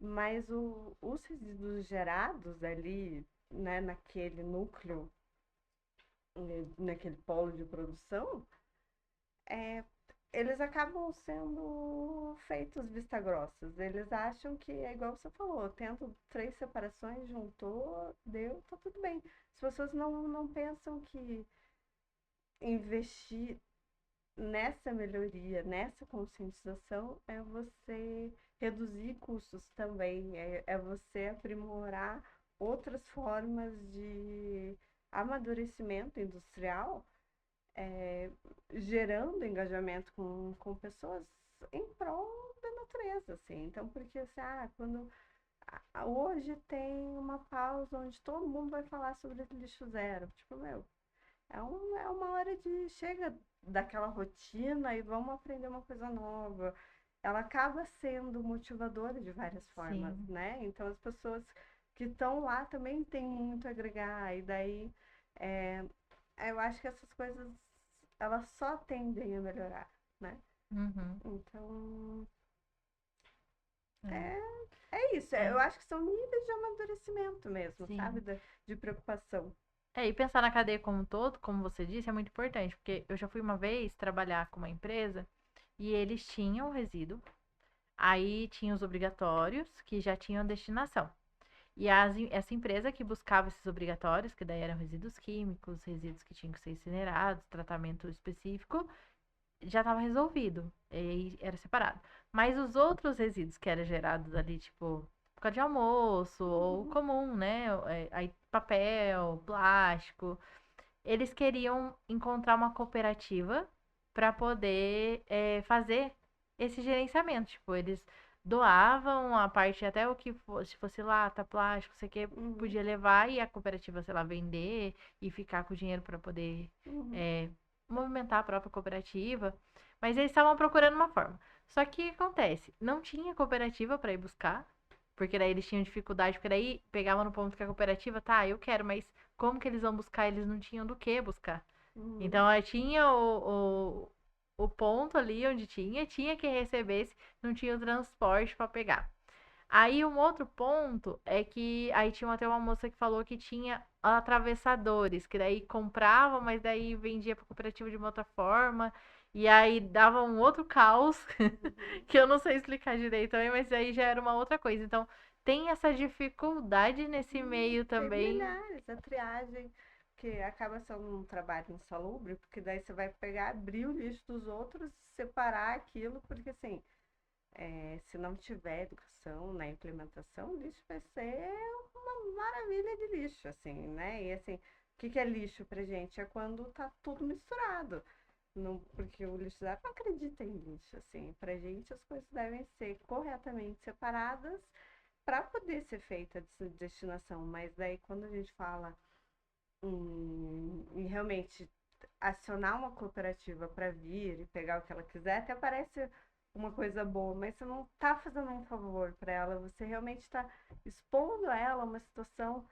Mas os resíduos gerados ali, né, naquele núcleo, naquele polo de produção, é, eles acabam sendo feitos vista-grossas. Eles acham que é igual você falou, tendo 3 separações, juntou, deu, tá tudo bem. As pessoas não pensam que investir nessa melhoria, nessa conscientização, é você reduzir custos também, é você aprimorar outras formas de amadurecimento industrial, é, gerando engajamento com pessoas em prol da natureza, assim. Então, porque assim, quando hoje tem uma pausa onde todo mundo vai falar sobre lixo zero, tipo, meu, é uma hora de chega daquela rotina e vamos aprender uma coisa nova. Ela acaba sendo motivadora de várias formas, Sim. né? Então as pessoas que estão lá também têm muito a agregar, e daí é, eu acho que essas coisas elas só tendem a melhorar, né? Uhum. Então É. é, é isso. É, Eu acho que são níveis de amadurecimento mesmo, sabe? sim. De preocupação. É, e pensar na cadeia como um todo, como você disse, é muito importante, porque eu já fui uma vez trabalhar com uma empresa e eles tinham o resíduo, aí tinha os obrigatórios, que já tinham destinação. E essa empresa que buscava esses obrigatórios, que daí eram resíduos químicos, resíduos que tinham que ser incinerados, tratamento específico, já estava resolvido. E era separado. Mas os outros resíduos que eram gerados ali, tipo, por causa de almoço, ou Uhum, comum, né? Aí papel, plástico, eles queriam encontrar uma cooperativa para poder fazer esse gerenciamento. Tipo, eles doavam a parte, até o que fosse, se fosse lata, plástico, sei que, uhum, podia levar e a cooperativa, sei lá, vender e ficar com o dinheiro para poder uhum, é, movimentar a própria cooperativa. Mas eles estavam procurando uma forma. Só que o que acontece? Não tinha cooperativa para ir buscar, porque daí eles tinham dificuldade, porque daí pegava no ponto que a cooperativa, tá, eu quero, mas como que eles vão buscar? Eles não tinham do que buscar. uhum, Então, aí tinha o ponto ali onde tinha que recebesse, não tinha o transporte para pegar. Aí um outro ponto é que aí tinha até uma moça que falou que tinha atravessadores, que daí comprava, mas daí vendia para cooperativa de uma outra forma, e aí dava um outro caos, uhum. que eu não sei explicar direito também, mas aí já era uma outra coisa. Então, tem essa dificuldade nesse meio Tem também. milhares. A triagem, que acaba sendo um trabalho insalubre, porque daí você vai pegar, abrir o lixo dos outros, separar aquilo, porque assim, se não tiver educação na implementação, o lixo vai ser uma maravilha de lixo, assim, né? E assim, o que que é lixo pra gente? É quando tá tudo misturado. Não, porque o lixo zero não acredita em lixo, assim. Pra gente as coisas devem ser corretamente separadas para poder ser feita essa destinação. Mas daí quando a gente fala em realmente acionar uma cooperativa para vir e pegar o que ela quiser, até parece uma coisa boa, mas você não está fazendo um favor para ela, você realmente está expondo ela a uma situação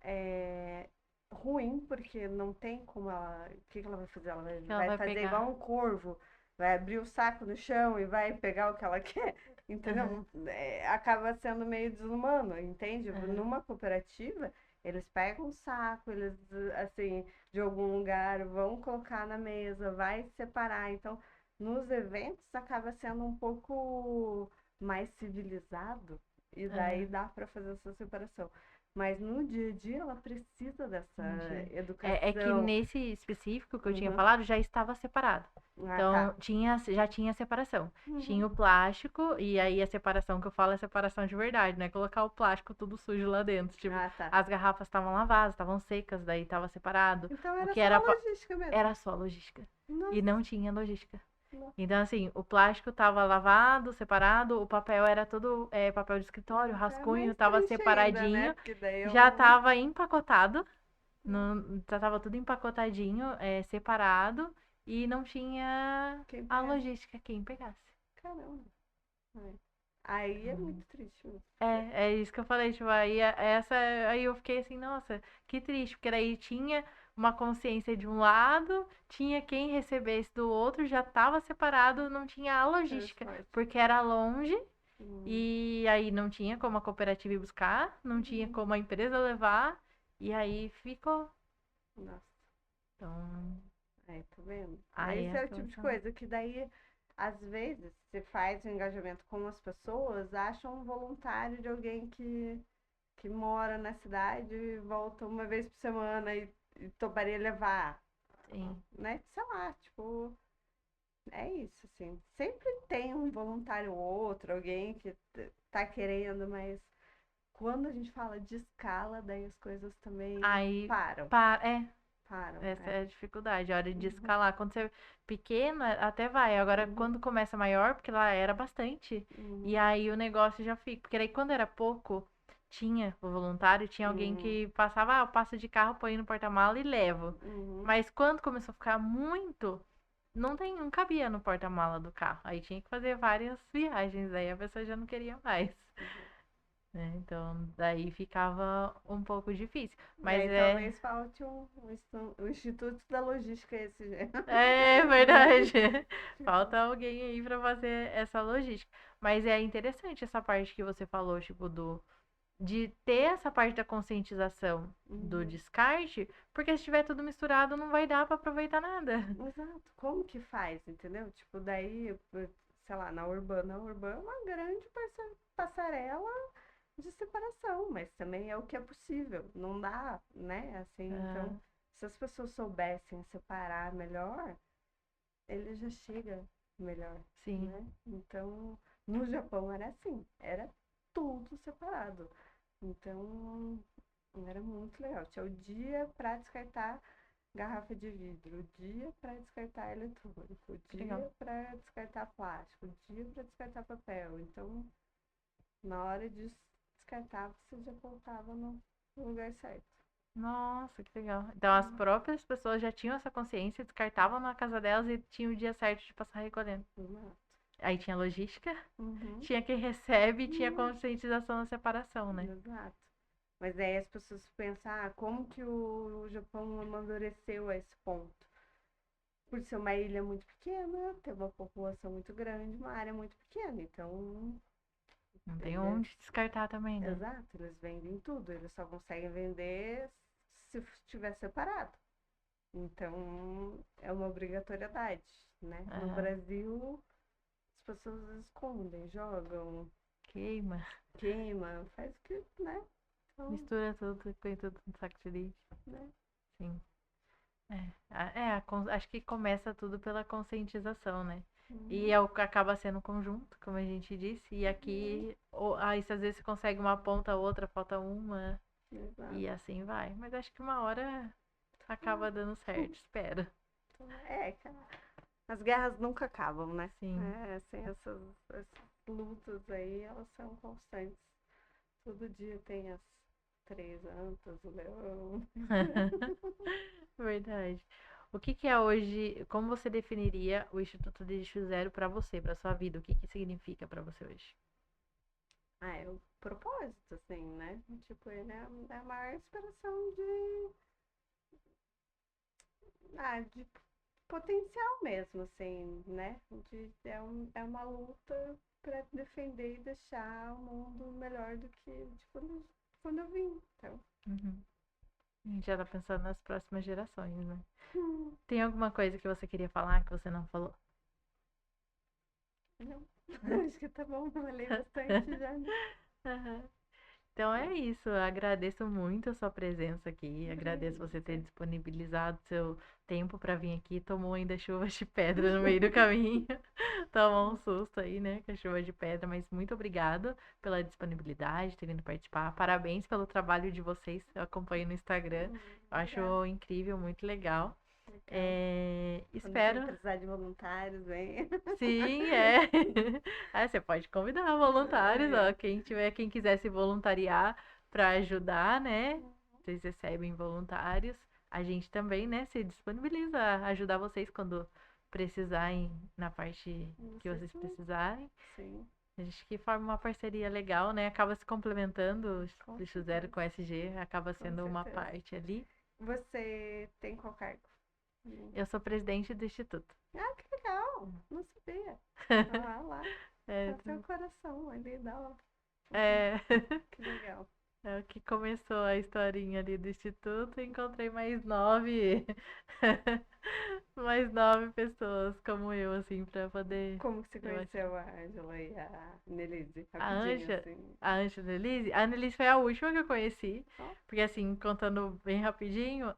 é, ruim, porque não tem como ela. O que ela vai fazer? Ela Que ela vai vai fazer igual pegar. um corvo, vai abrir o saco no chão e vai pegar o que ela quer, Aham, entendeu? Acaba sendo meio desumano, entende? aham. Numa cooperativa, eles pegam um saco, eles, assim, de algum lugar, vão colocar na mesa, vai separar. Então, nos eventos acaba sendo um pouco mais civilizado e daí Aham, dá para fazer essa separação. Mas no dia a dia ela precisa dessa entendi. É que educação. nesse específico que eu tinha Uhum. falado já estava separado. Ah, Então, tá. já tinha separação. Uhum. Tinha o plástico, e aí a separação que eu falo é separação de verdade, né? Colocar o plástico tudo sujo lá dentro. Tipo, Ah, tá. as garrafas estavam lavadas, estavam secas, daí estava separado. Então O era que só a era, logística mesmo. era só logística. E Nossa, não tinha logística. nossa. Então, assim, o plástico tava lavado, separado, o papel era todo papel de escritório, Então é rascunho, mais tava triste ainda, né? separadinho, Porque daí é já um. tava empacotado. Não, já tava tudo empacotadinho, separado, e não tinha Quem a pegasse? logística quem pegasse. Caramba. É. Aí é Hum. muito triste mesmo. É isso que eu falei, tipo, aí eu fiquei assim, nossa, que triste, porque daí tinha uma consciência de um lado, tinha quem recebesse do outro, já tava separado, não tinha a logística, Transporte. porque era longe, Hum, e aí não tinha como a cooperativa ir buscar, não tinha hum, como a empresa levar, e aí ficou. Nossa. Então, É, tá vendo? aí Esse é a é o tipo de solução. coisa que daí, às vezes, você faz o engajamento com as pessoas, acha um voluntário de alguém que mora na cidade e volta uma vez por semana e toparia levar, Sim. né? Sei lá, tipo, é isso, assim. Sempre tem um voluntário ou outro, alguém que tá querendo, mas quando a gente fala de escala, daí as coisas também Aí, param, pá, param, essa é. é a dificuldade, a hora de Uhum, escalar. Quando você é pequeno, até vai. Agora, uhum, quando começa maior, porque lá era bastante, e uhum, aí o negócio já fica. Porque aí, quando era pouco, tinha o voluntário, tinha alguém uhum, que passava, eu passo de carro, põe no porta-mala e levo. uhum. Mas quando começou a ficar muito, não cabia no porta-mala do carro. Aí tinha que fazer várias viagens, aí a pessoa já não queria mais. Uhum. Né? Então, daí ficava um pouco difícil. Mas Daí talvez falte um Instituto da Logística esse, é né? verdade. Tipo, Falta alguém aí pra fazer essa logística. Mas é interessante essa parte que você falou, tipo, de ter essa parte da conscientização do uhum. descarte, porque se tiver tudo misturado, não vai dar pra aproveitar nada. Exato. Como que faz, entendeu? Tipo, daí, sei lá, na urbana é uma grande passarela de separação, mas também é o que é possível. Não dá, né? Assim, então, Ah, se as pessoas soubessem separar melhor, ele já chega melhor, sim. né? Então, no Japão era assim, era tudo separado. Então, era muito legal. Tinha o dia para descartar garrafa de vidro, o dia para descartar eletrônico, o Que legal. dia para descartar plástico, o dia para descartar papel. Então, na hora de descartar, você já colocava no lugar certo. Nossa, que legal. Então as próprias pessoas já tinham essa consciência, descartavam na casa delas e tinha o dia certo de passar recolhendo. Exato. Aí tinha logística, Uhum. tinha quem recebe e tinha Uhum. conscientização da separação, né? Exato. Mas aí as pessoas pensam, como que o Japão amadureceu a esse ponto? Por ser uma ilha muito pequena, ter uma população muito grande, uma área muito pequena. Então, Não tem eles, onde descartar também, né? exato, eles vendem tudo. Eles só conseguem vender se estiver separado. Então, é uma obrigatoriedade, né? No Aham. Brasil, as pessoas escondem, jogam, Queima, queimam, faz o que, né? Então, mistura tudo, põe tudo no saco de lixo. né? Sim. Acho que começa tudo pela conscientização, né? E Uhum, é o que acaba sendo um conjunto, como a gente disse. E uhum, aqui, aí às vezes você consegue uma ponta, outra, falta uma. exato. E assim vai. Mas acho que uma hora acaba dando certo, espero. Cara, as guerras nunca acabam, né? Sim. É, assim, essas lutas aí, elas são constantes. Todo dia tem as três antas, o leão. Verdade. O que que é hoje, como você definiria o Instituto Dígito Zero para você, para sua vida? O que que significa para você hoje? Ah, é o propósito, assim, né? Tipo, ele é a maior inspiração de potencial mesmo, assim, né? É uma luta para defender e deixar o mundo melhor do que de quando eu vim. Então, Uhum. A gente já tá pensando nas próximas gerações, né? hum, Tem alguma coisa que você queria falar que você não falou? não, Não? acho que tá bom, falei bastante já, né? Aham. Então é isso. Eu agradeço muito a sua presença aqui. Agradeço você ter Obrigada. disponibilizado seu tempo para vir aqui. Tomou ainda chuvas de pedra no meio do caminho. Tomou um susto aí, né? Com a chuva de pedra. Mas muito obrigado pela disponibilidade, ter vindo participar. Parabéns pelo trabalho de vocês. Eu acompanho no Instagram. Eu Obrigada. acho incrível, muito legal. Legal. Quando você Espero. precisar de voluntários, vem. Sim, é. Você pode convidar voluntários, Aí, ó. ó. Quem quiser se voluntariar para ajudar, né? vocês recebem voluntários, a gente também, né, se disponibiliza a ajudar vocês quando precisarem, na parte que vocês Isso, precisarem. sim, A gente que forma uma parceria legal, né? Acaba se complementando, com o Lixo Zero certeza, com o SG, acaba com sendo uma certeza. parte ali. Você tem qual cargo? Eu sou presidente do instituto. Ah, que legal! Não sabia. Ah, lá, É, tá teu coração ali, dá lá. é, Que legal. é o que começou a historinha ali do instituto. Encontrei mais 9, mais 9 pessoas como eu, assim, pra poder. Como que você Eu acho. conheceu a Ângela e a Nelise? A Rapidinho, Anja, assim. a Anja Annelise, a Annelise foi a última que eu conheci, Ó, porque assim, contando bem rapidinho,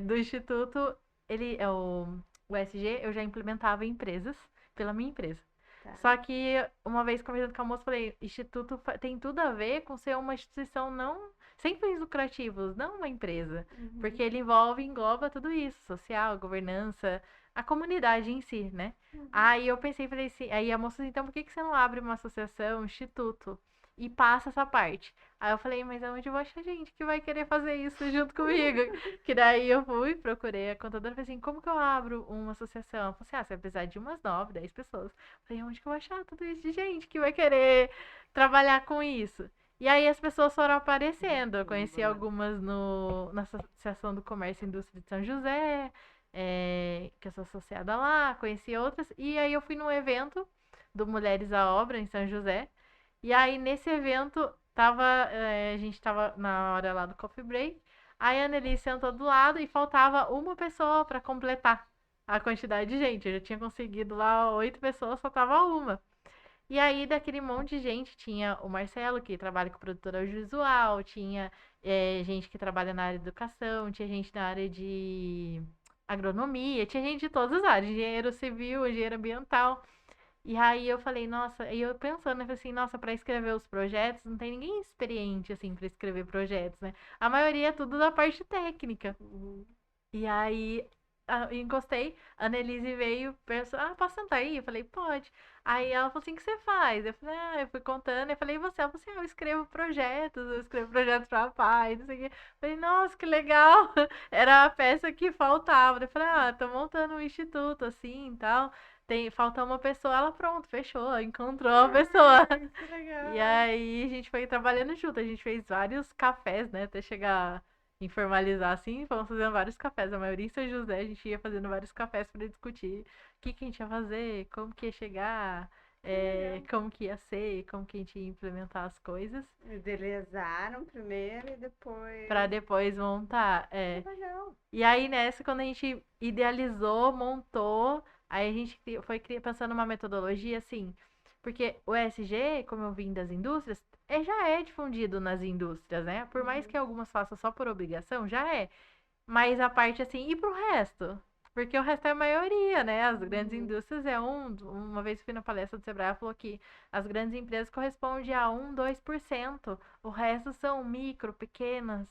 do Instituto, ele é o SG, eu já implementava em empresas pela minha empresa. tá. Só que uma vez conversando com a moça, falei, Instituto tem tudo a ver com ser uma instituição não sem fins lucrativos, não uma empresa, porque ele engloba tudo isso, social, governança, a comunidade em si, né? Aí eu pensei, falei assim, aí a moça, então por que você não abre uma associação, um instituto, e passa essa parte? Aí eu falei, mas aonde eu vou achar gente que vai querer fazer isso junto comigo? Que daí eu fui, procurei a contadora, falei assim, como que eu abro uma associação? Ela falou assim, você vai precisar de umas 9, 10 pessoas. Eu falei, onde que eu vou achar tudo isso de gente que vai querer trabalhar com isso? E aí as pessoas foram aparecendo. Eu conheci algumas na Associação do Comércio e Indústria de São José, que eu sou associada lá, conheci outras, e aí eu fui num evento do Mulheres à Obra em São José, e aí nesse evento a gente tava na hora lá do coffee break, aí a Anneli sentou do lado e faltava uma pessoa para completar a quantidade de gente. Eu já tinha conseguido lá 8 pessoas, faltava uma. E aí, daquele monte de gente, tinha o Marcelo, que trabalha com produtor audiovisual, tinha gente que trabalha na área de educação, tinha gente na área de agronomia, tinha gente de todas as áreas, engenheiro civil, engenheiro ambiental. E aí eu falei, nossa, aí eu pensando, eu falei assim, nossa, para escrever os projetos, não tem ninguém experiente, assim, para escrever projetos, né? A maioria é tudo da parte técnica. E aí encostei, a Annelise veio, pensou, posso sentar aí? Eu falei, pode. Aí ela falou assim, o que você faz? Eu falei, eu fui contando, eu falei, e você? Ela falou assim, eu escrevo projetos pra paz, não sei o quê. Eu falei, nossa, que legal! Era a peça que faltava. Eu falei, tô montando um instituto, assim, e tal. Falta uma pessoa, ela pronto, fechou, encontrou a pessoa. Ai, que E legal. aí a gente foi trabalhando junto, a gente fez vários cafés, né, até chegar em formalizar assim, fomos fazendo vários cafés, a maioria em São José, a gente ia fazendo vários cafés para discutir o que a gente ia fazer, como que ia chegar, Que legal. como que ia ser, como que a gente ia implementar as coisas, Idealizaram primeiro e depois. para depois montar. Que legal. E aí nessa, quando a gente idealizou, montou, aí a gente foi pensando numa metodologia assim, porque o ESG, como eu vim das indústrias, já é difundido nas indústrias, né? Por mais que algumas façam só por obrigação, já é. Mas a parte assim, e pro resto? Porque o resto é a maioria, né? As grandes indústrias uma vez eu fui na palestra do Sebrae, ela falou que as grandes empresas correspondem a 2%. O resto são micro, pequenas.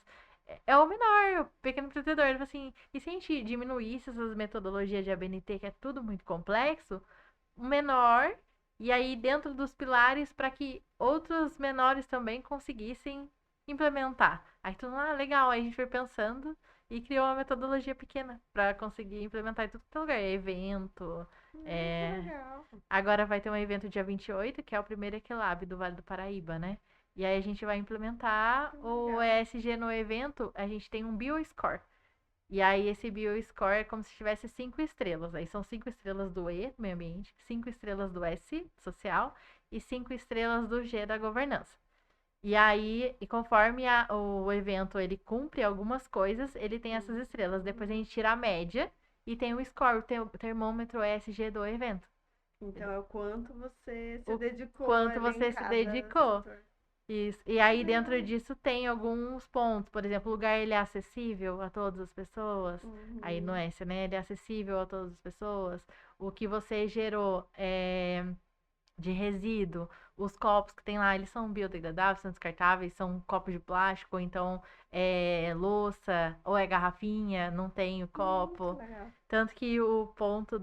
É o menor, o pequeno empreendedor. Ele falou assim, e se a gente diminuísse essas metodologias de ABNT, que é tudo muito complexo, o menor, e aí dentro dos pilares para que outros menores também conseguissem implementar. Aí tudo, legal, aí a gente foi pensando e criou uma metodologia pequena para conseguir implementar em tudo que é lugar. Evento. Que É... legal. Agora vai ter um evento dia 28, que é o primeiro Equilab do Vale do Paraíba, né? E aí a gente vai implementar o ESG no evento. A gente tem um BioScore. E aí esse BioScore é como se tivesse 5 estrelas. Aí são 5 estrelas do E, meio ambiente, 5 estrelas do S, social, e 5 estrelas do G, da governança. E aí, e conforme o evento ele cumpre algumas coisas, ele tem essas estrelas. Depois a gente tira a média e tem o score, o termômetro ESG do evento. Então é o quanto você se O dedicou quanto ali em você se cada dedicou. setor. Isso. E aí Legal. dentro disso tem alguns pontos. Por exemplo, o lugar ele é acessível a todas as pessoas. Aí no S, né? Ele é acessível a todas as pessoas. O que você gerou de resíduo, os copos que tem lá, eles são biodegradáveis, são descartáveis, são copos de plástico, ou então louça, ou é garrafinha, não tem o copo. Legal. Tanto que o ponto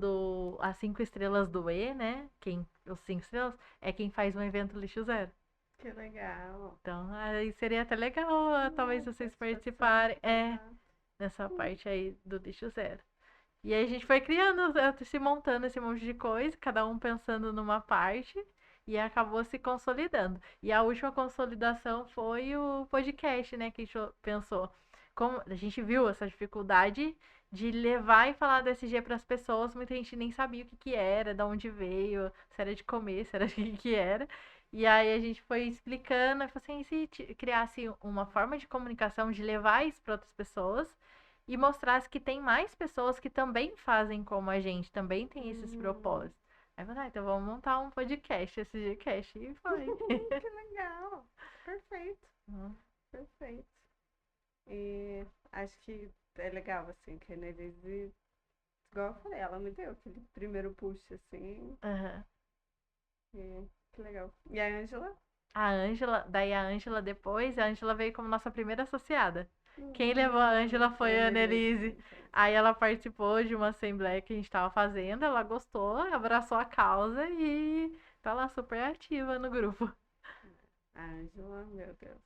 as 5 estrelas do E, né? Os 5 estrelas, é quem faz um evento lixo zero. Que legal. Então, aí seria até legal, talvez vocês Participação. participarem, Aham. nessa parte aí do lixo zero. E aí a gente foi criando, se montando esse monte de coisa, cada um pensando numa parte, e acabou se consolidando. E a última consolidação foi o podcast, né, que a gente pensou. Como a gente viu essa dificuldade de levar e falar do SG para as pessoas, muita gente nem sabia o que que era, de onde veio, se era de comer, se era de que era. E aí a gente foi explicando, e falou assim, se criasse uma forma de comunicação, de levar isso para outras pessoas, e mostrasse que tem mais pessoas que também fazem como a gente, também tem esses Hum, propósitos. Aí eu falei, então vamos montar um podcast, esse Gcast, e foi. que legal. Perfeito, perfeito. E acho que é legal, assim, que a Annelise, igual eu falei, ela me deu aquele primeiro push, assim. Uhum. Que legal. E a Ângela? A Ângela, daí a Ângela depois, a Ângela veio como nossa primeira associada. Quem levou a Ângela foi a Annelise, Annelise. Aí ela participou de uma assembleia que a gente estava fazendo, ela gostou, abraçou a causa e tá lá super ativa no grupo. A Ângela, meu Deus.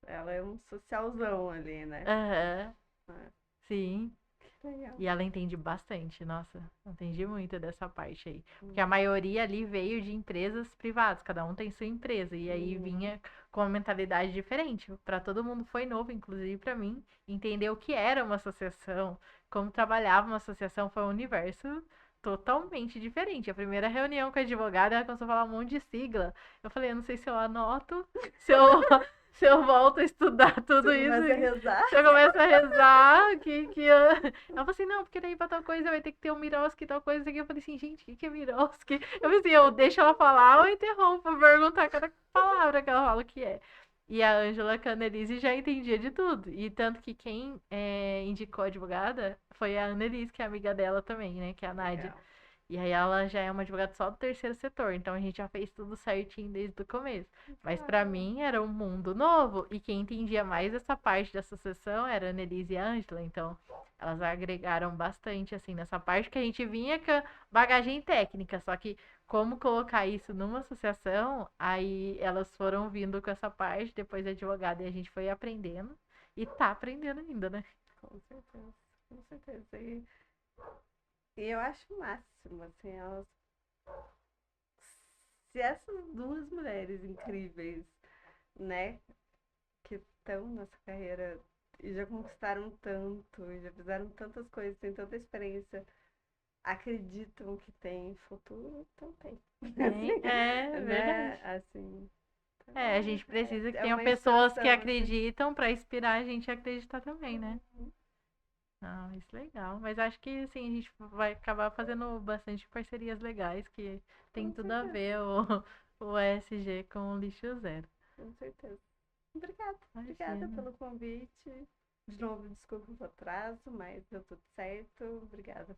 Ela é um socialzão ali, né? Aham, Ah, sim. que legal. E ela entende bastante, nossa, entendi muito dessa parte aí. Porque a maioria ali veio de empresas privadas, cada um tem sua empresa. E aí Uhum. vinha com uma mentalidade diferente. Para todo mundo foi novo, inclusive para mim, entender o que era uma associação, como trabalhava uma associação, foi um universo totalmente diferente. A primeira reunião com a advogada, ela começou a falar um monte de sigla. Eu falei, eu não sei se eu anoto, se eu, se eu volto a estudar tudo Você isso. começa a rezar? Se eu começo a rezar, que eu... Ela falou assim, não, porque daí pra tal coisa vai ter que ter um Miroski e tal coisa. Eu falei assim, gente, o que é Miroski? Eu falei assim, eu deixo ela falar ou interrompo pra perguntar cada palavra que ela fala o que é. E a Ângela Canelise já entendia de tudo. E tanto que quem indicou a advogada foi a Annelise, que é amiga dela também, né? Que é a Nádia. Legal. E aí ela já é uma advogada só do terceiro setor, então a gente já fez tudo certinho desde o começo. Mas pra Ah, mim era um mundo novo e quem entendia mais essa parte da associação era a Annelise e a Ângela, então elas agregaram bastante assim nessa parte que a gente vinha com a bagagem técnica, só que como colocar isso numa associação, aí elas foram vindo com essa parte, depois a advogada e a gente foi aprendendo e tá aprendendo ainda, né? com certeza. Com certeza. E eu acho o máximo, assim, elas. Se essas duas mulheres incríveis, né, que estão nessa carreira e já conquistaram tanto, e já fizeram tantas coisas, têm tanta experiência, acreditam que tem futuro, então tem. Tem, é Assim, verdade. né? Assim, É, a então gente precisa que é tenham uma pessoas que inspiração, assim. acreditam pra inspirar a gente a acreditar também, né? Uhum. Ah, isso é legal. Mas acho que sim, a gente vai acabar fazendo bastante parcerias legais que tem Com tudo a certeza, ver o ESG com o lixo zero. com certeza. Obrigada, obrigada Imagina. pelo convite. De novo, desculpa o atraso, mas deu tudo certo. Obrigada por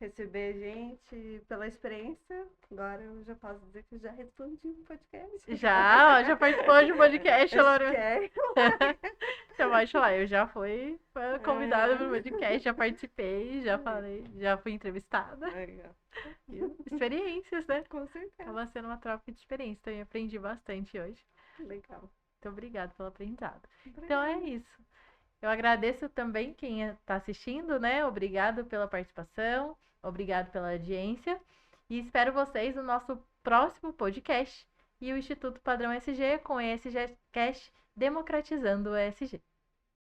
receber a gente, pela experiência. Agora eu já posso dizer que eu já respondi um podcast. Já participou de um podcast, Acho Laura? que é. Já pode falar, eu já fui convidada para o É. podcast, já participei, já falei, já fui entrevistada. Legal. Experiências, né? Com certeza. Acaba sendo uma troca de experiência. Também aprendi bastante hoje. Legal. Muito obrigada pelo aprendizado. Então é Obrigada. isso. Eu agradeço também quem está assistindo, né? Obrigado pela participação, obrigado pela audiência e espero vocês no nosso próximo podcast e o Instituto Padrão SG com o ESG Cast Democratizando o ESG.